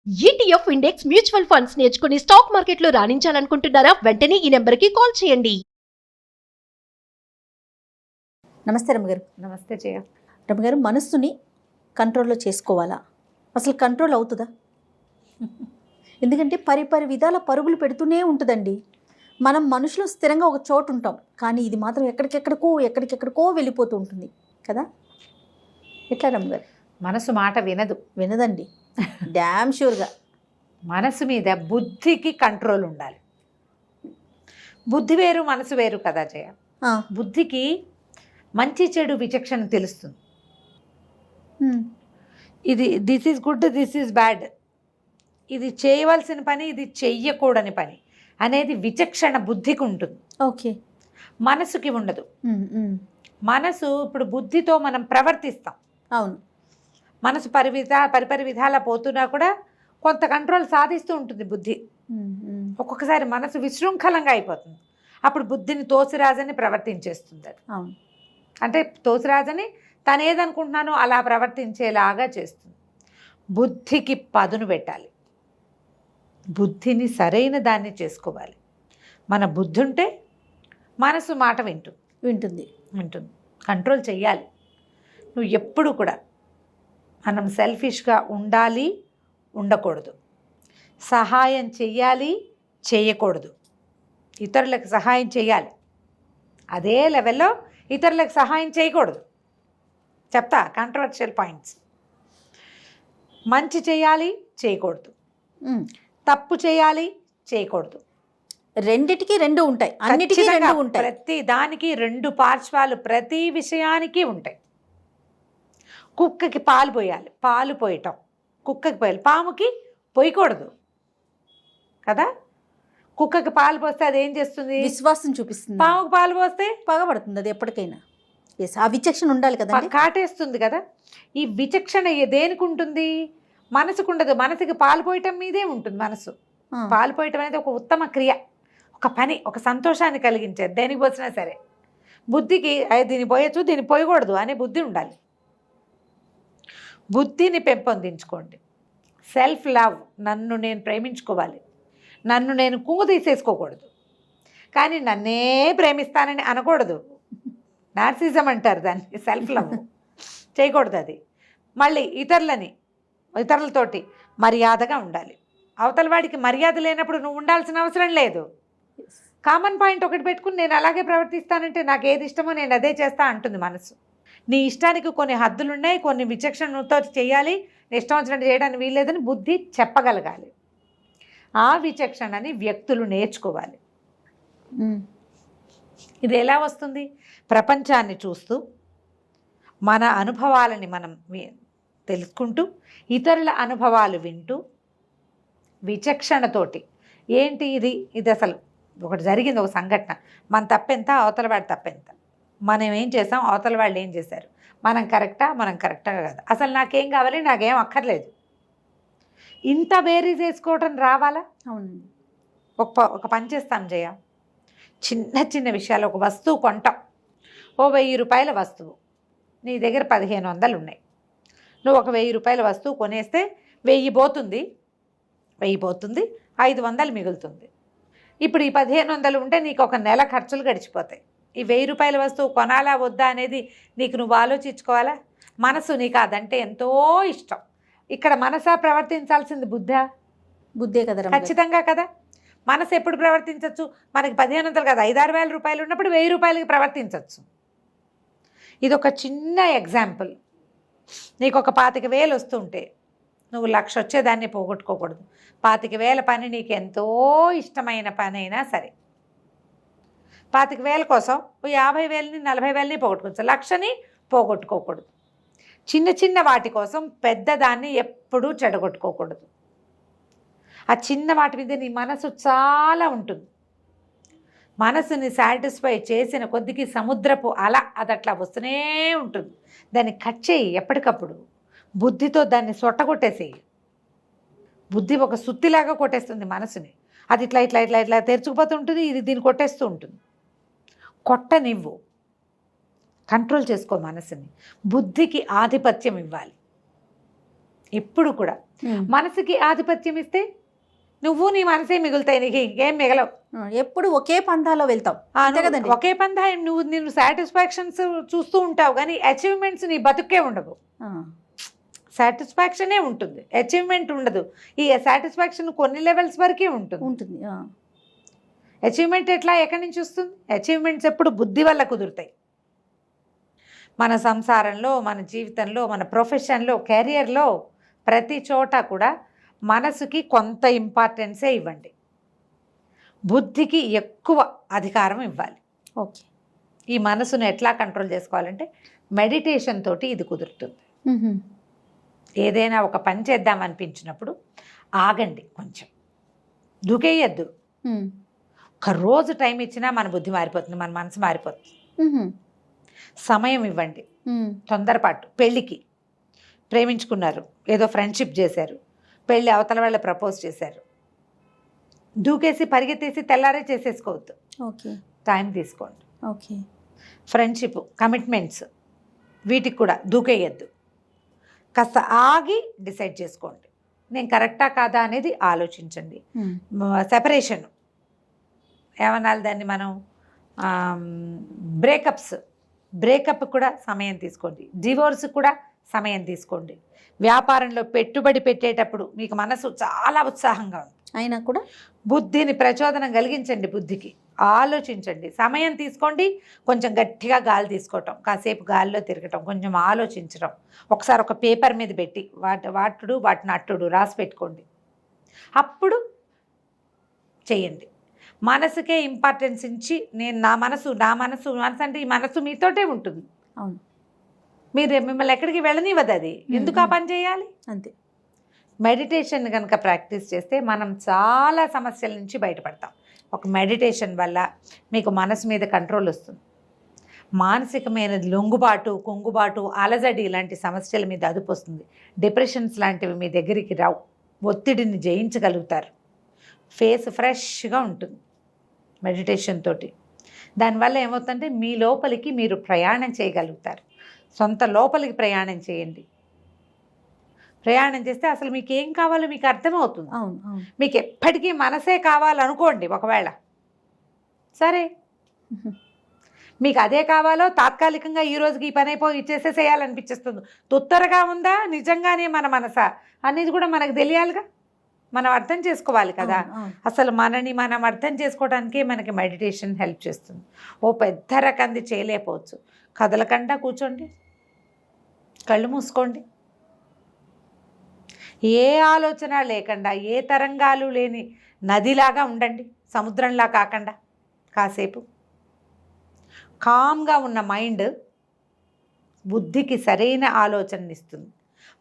ETF index mutual funds నేర్చుకుని stock మార్కెట్లో రాణించాలనుకుంటున్నారా? వెంటనే ఈ నెంబర్కి కాల్ చేయండి. నమస్తే రమ్మగారు. నమస్తే జయ. రమ్మగారు, మనస్సుని కంట్రోల్లో చేసుకోవాలా? అసలు కంట్రోల్ అవుతుందా? ఎందుకంటే పరిపరి విధాల పరుగులు పెడుతూనే ఉంటుందండి. మనం మనుషులు స్థిరంగా ఒక చోటు ఉంటాం, కానీ ఇది మాత్రం ఎక్కడికెక్కడికో వెళ్ళిపోతూ ఉంటుంది కదా. ఎట్లా రమ్మగారు? మనసు మాట వినదండి. డ్యామ్ షూర్గా. మనసు మీద బుద్ధికి కంట్రోల్ ఉండాలి. బుద్ధి వేరు, మనసు వేరు కదా జయ. బుద్ధికి మంచి చెడు విచక్షణ తెలుస్తుంది. ఇది this is good, this is bad, ఇది చేయవలసిన పని, ఇది చెయ్యకూడని పని అనేది విచక్షణ బుద్ధికి ఉంటుంది. ఓకే. మనసుకి ఉండదు. మనసు ఇప్పుడు బుద్ధితో మనం ప్రవర్తిస్తాం. అవును. మనసు పరిపరి విధాల పోతున్నా కూడా కొంత కంట్రోల్ సాధిస్తూ ఉంటుంది బుద్ధి. ఒక్కొక్కసారి మనసు విశృంఖలంగా అయిపోతుంది. అప్పుడు బుద్ధిని తోసిరాజని ప్రవర్తించేస్తుంది అది. అవును. అంటే తోసిరాజని తను ఏదనుకుంటున్నానో అలా ప్రవర్తించేలాగా చేస్తుంది. బుద్ధికి పదును పెట్టాలి. బుద్ధిని సరైన దాన్ని చేసుకోవాలి. మన బుద్ధి ఉంటే మనసు మాట వింటుంది. కంట్రోల్ చెయ్యాలి. నువ్వు ఎప్పుడు కూడా మనం సెల్ఫిష్గా ఉండాలి, ఉండకూడదు. సహాయం చెయ్యాలి, చేయకూడదు. ఇతరులకు సహాయం చేయాలి, అదే లెవెల్లో ఇతరులకు సహాయం చేయకూడదు. చెప్తా కాంట్రవర్షియల్ పాయింట్స్. మంచి చేయాలి, చేయకూడదు. తప్పు చేయాలి, చేయకూడదు. రెండిటికి రెండు ఉంటాయి, అన్నిటికీ రెండు ఉంటాయి. ప్రతి దానికి రెండు పార్శ్వాలు ప్రతి విషయానికి ఉంటాయి. కుక్కకి పాలు పోయాలి, పాలు పోయటం కుక్కకి పోయాలి, పాముకి పోయకూడదు కదా. కుక్కకి పాలు పోస్తే అది ఏం చేస్తుంది? విశ్వాసం చూపిస్తుంది. పాముకి పాలు పోస్తే పగబడుతుంది అది ఎప్పటికైనా. ఆ విచక్షణ ఉండాలి కదా, కాటేస్తుంది కదా. ఈ విచక్షణ దేనికి ఉంటుంది? మనసుకు ఉండదు. మనసుకి పాలు పోయటం మీదే ఉంటుంది. మనసు పాలు పోయటం అనేది ఒక ఉత్తమ క్రియ, ఒక పని, ఒక సంతోషాన్ని కలిగించేది దేనికి పోసినా సరే. బుద్ధికి దీన్ని పోయచ్చు, దీన్ని పోయకూడదు అనే బుద్ధి ఉండాలి. బుద్ధిని పెంపొందించుకోండి. సెల్ఫ్ లవ్, నన్ను నేను ప్రేమించుకోవాలి, నన్ను నేను కుంగు తీసేసుకోకూడదు, కానీ నన్నే ప్రేమిస్తానని అనకూడదు. నార్సిజం అంటారు దాన్ని. సెల్ఫ్ లవ్ చేయకూడదు అది. మళ్ళీ ఇతరులతోటి మర్యాదగా ఉండాలి. అవతల వాడికి మర్యాద లేనప్పుడు నువ్వు ఉండాల్సిన అవసరం లేదు. కామన్ పాయింట్ ఒకటి పెట్టుకుని నేను అలాగే ప్రవర్తిస్తానంటే నాకు ఏది ఇష్టమో నేను అదే చేస్తా అంటుంది మనసు. నీ ఇష్టానికి కొన్ని హద్దులు ఉన్నాయి, కొన్ని విచక్షణతో చేయాలి, ఇష్టం వచ్చినట్టు చేయడానికి వీల్లేదని బుద్ధి చెప్పగలగాలి. ఆ విచక్షణని వ్యక్తులు నేర్చుకోవాలి. ఇది ఎలా వస్తుంది? ప్రపంచాన్ని చూస్తూ, మన అనుభవాలని మనం తెలుసుకుంటూ, ఇతరుల అనుభవాలు వింటూ, విచక్షణతోటి ఏంటి ఇది అసలు ఒకటి జరిగింది, ఒక సంఘటన, మన తప్పెంత, అవతల వాడి తప్పెంత, మనం ఏం చేసాం, అవతల వాళ్ళు ఏం చేశారు, మనం కరెక్టా కదా, అసలు నాకేం కావాలి, నాకేం అక్కర్లేదు, ఇంత బేరీ చేసుకోవటం రావాలా? అవునండి. ఒక పని చేస్తాం జయ. చిన్న విషయాలు, ఒక వస్తువు కొంటాం, ఓ 1000 రూపాయల వస్తువు, నీ దగ్గర 1500 ఉన్నాయి. నువ్వు ఒక 1000 రూపాయల వస్తువు కొనేస్తే 1000 పోతుంది, 500 మిగులుతుంది. ఇప్పుడు ఈ 1500 ఉంటే నీకు ఒక నెల ఖర్చులు గడిచిపోతాయి. ఈ 1000 రూపాయల వస్తువు కొనాలా వద్దా అనేది నీకు నువ్వు ఆలోచించుకోవాలా. మనసు నీకు అదంటే ఎంతో ఇష్టం. ఇక్కడ మనసా ప్రవర్తించాల్సింది బుద్ధే కదా. ఖచ్చితంగా కదా. మనసు ఎప్పుడు ప్రవర్తించవచ్చు? మనకి 1500 కదా, 5-6 రూపాయలు ఉన్నప్పుడు 1000 రూపాయలకి ప్రవర్తించవచ్చు. ఇది ఒక చిన్న ఎగ్జాంపుల్. నీకు ఒక 25,000 వస్తుంటే నువ్వు 1,00,000 వచ్చేదాన్ని పోగొట్టుకోకూడదు. 25,000 పని నీకు ఎంతో ఇష్టమైన పని అయినా సరే, 25,000 కోసం 50,000ని 40,000ని పోగొట్టుకోవచ్చు, 1,00,000ని పోగొట్టుకోకూడదు. చిన్న వాటి కోసం పెద్దదాన్ని ఎప్పుడూ చెడగొట్టుకోకూడదు. ఆ చిన్న వాటి మీద నీ మనసు చాలా ఉంటుంది. మనసుని సాటిస్ఫై చేసిన కొద్దికి సముద్రపు అల అది అట్లా వస్తూనే ఉంటుంది. దాన్ని కట్ చేయి ఎప్పటికప్పుడు. బుద్ధితో దాన్ని సొట్టగొట్టేసేయి. బుద్ధి ఒక సుత్తిలాగా కొట్టేస్తుంది మనసుని. అది ఇట్లా తెరుచుకుపోతుంటుంది, ఇది దీన్ని కొట్టేస్తూ ఉంటుంది. కొట్టనివ్వు, కంట్రోల్ చేసుకో మనసుని. బుద్ధికి ఆధిపత్యం ఇవ్వాలి. ఇప్పుడు కూడా మనసుకి ఆధిపత్యం ఇస్తే నువ్వు నీ మనసే మిగులుతాయి, నీకు ఇంకేం మిగలవు. ఎప్పుడు ఒకే పంథాలో వెళ్తాం అంతే కదండి. ఒకే పందా నువ్వు సాటిస్ఫాక్షన్స్ చూస్తూ ఉంటావు కానీ అచీవ్మెంట్స్ నీ బతుకే ఉండవు. సాటిస్ఫాక్షనే ఉంటుంది, అచీవ్మెంట్ ఉండదు. ఈ సాటిస్ఫాక్షన్ కొన్ని లెవెల్స్ వరకే ఉంటుంది. అచీవ్మెంట్ ఎక్కడి నుంచి వస్తుంది? అచీవ్మెంట్స్ ఎప్పుడు బుద్ధి వల్ల కుదురుతాయి. మన సంసారంలో, మన జీవితంలో, మన ప్రొఫెషన్లో, కెరియర్లో, ప్రతి చోట కూడా మనసుకి కొంత ఇంపార్టెన్సే ఇవ్వండి, బుద్ధికి ఎక్కువ అధికారం ఇవ్వాలి. ఓకే. ఈ మనసును ఎట్లా కంట్రోల్ చేసుకోవాలంటే మెడిటేషన్ తోటి ఇది కుదురుతుంది. ఏదైనా ఒక పని చేద్దాం అనిపించినప్పుడు ఆగండి, కొంచెం దూకేయద్దు. ఒక రోజు టైం ఇచ్చినా మన బుద్ధి మారిపోతుంది, మన మనసు మారిపోతుంది. సమయం ఇవ్వండి. తొందరపాటు, పెళ్ళికి ప్రేమించుకున్నారు, ఏదో ఫ్రెండ్షిప్ చేశారు, పెళ్ళి అవతల వాళ్ళ ప్రపోజ్ చేశారు, దూకేసి పరిగెత్తేసి తెల్లారే చేసేసుకోవద్దు. ఓకే. టైం తీసుకోండి. ఓకే. ఫ్రెండ్షిప్, కమిట్మెంట్స్, వీటికి కూడా దూకేయద్దు. కాస్త ఆగి డిసైడ్ చేసుకోండి, నేను కరెక్టా కాదా అనేది ఆలోచించండి. సెపరేషన్ ఏమనాలి దాన్ని మనం, బ్రేకప్ కూడా సమయం తీసుకోండి, డివోర్స్ కూడా సమయం తీసుకోండి. వ్యాపారంలో పెట్టుబడి పెట్టేటప్పుడు మీకు మనసు చాలా ఉత్సాహంగా ఉంది అయినా కూడా బుద్ధిని ప్రచోదనం కలిగించండి, బుద్ధికి ఆలోచించండి, సమయం తీసుకోండి. కొంచెం గట్టిగా గాలి తీసుకోవటం, కాసేపు గాలిలో తిరగటం, కొంచెం ఆలోచించడం, ఒకసారి ఒక పేపర్ మీద పెట్టి వాటిని అట్టుడు రాసి పెట్టుకోండి, అప్పుడు చేయండి. మనసుకే ఇంపార్టెన్స్ ఇచ్చి నా మనసు అంటే ఈ మనసు మీతోటే ఉంటుంది. అవును. మిమ్మల్ని ఎక్కడికి వెళ్ళనివ్వదు అది, ఎందుకు ఆ పని చేయాలి? అంతే. మెడిటేషన్ కనుక ప్రాక్టీస్ చేస్తే మనం చాలా సమస్యల నుంచి బయటపడతాం. ఒక మెడిటేషన్ వల్ల మీకు మనసు మీద కంట్రోల్ వస్తుంది, మానసికమైన లొంగుబాటు, కుంగుబాటు, అలజడి ఇలాంటి సమస్యల మీద అదుపు వస్తుంది, డిప్రెషన్స్ లాంటివి మీ దగ్గరికి రావు, ఒత్తిడిని జయించగలుగుతారు, ఫేస్ ఫ్రెష్గా ఉంటుంది మెడిటేషన్ తోటి. దానివల్ల ఏమవుతుందంటే మీ లోపలికి మీరు ప్రయాణం చేయగలుగుతారు. సొంత లోపలికి ప్రయాణం చేయండి. ప్రయాణం చేస్తే అసలు మీకు ఏం కావాలో మీకు అర్థమవుతుంది. మీకు ఎప్పటికీ మనసే కావాలనుకోండి, ఒకవేళ సరే మీకు అదే కావాలో తాత్కాలికంగా ఈ రోజుకి ఈ పని ఇచ్చేసేసేయాలనిపించేస్తుంది. తొత్తరగా ఉందా నిజంగానే మన మనసా అనేది కూడా మనకు తెలియాలిగా, మనం అర్థం చేసుకోవాలి కదా. అసలు మనం అర్థం చేసుకోవడానికే మనకి మెడిటేషన్ హెల్ప్ చేస్తుంది. ఓ పెద్ద రకంది చేయలేకపోవచ్చు, కదలకుండా కూర్చోండి, కళ్ళు మూసుకోండి, ఏ ఆలోచన లేకుండా, ఏ తరంగాలు లేని నదిలాగా ఉండండి, సముద్రంలా కాకుండా. కాసేపు కామ్గా ఉన్న మైండ్ బుద్ధికి సరైన ఆలోచనని ఇస్తుంది,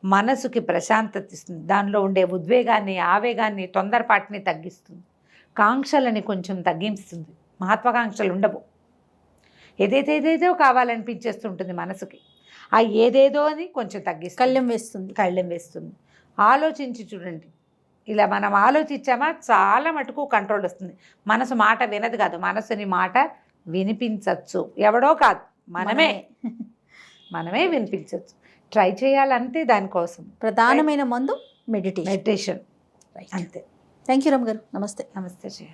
మనసుకి ప్రశాంతత ఇస్తుంది, దానిలో ఉండే ఉద్వేగాన్ని, ఆవేగాన్ని, తొందరపాటుని తగ్గిస్తుంది, కాంక్షలని కొంచెం తగ్గిస్తుంది, మహత్వాకాంక్షలు ఉండవు. ఏదేదేదేదో కావాలనిపించేస్తుంటుంది మనసుకి, ఆ ఏదేదో అని కొంచెం తగ్గిస్తుంది, కళ్ళెం వేస్తుంది. ఆలోచించి చూడండి, ఇలా మనం ఆలోచించామా చాలా మటుకు కంట్రోల్ వస్తుంది. మనసు మాట వినదు కాదు, మనసుని మాట వినిపించవచ్చు, ఎవడో కాదు మనమే వినిపించవచ్చు. ట్రై చేయాలంటే దానికోసం ప్రధానమైన మందు మెడిటేషన్. అంతే. థ్యాంక్ యూ రమ్మ గారు. నమస్తే. నమస్తే జయ.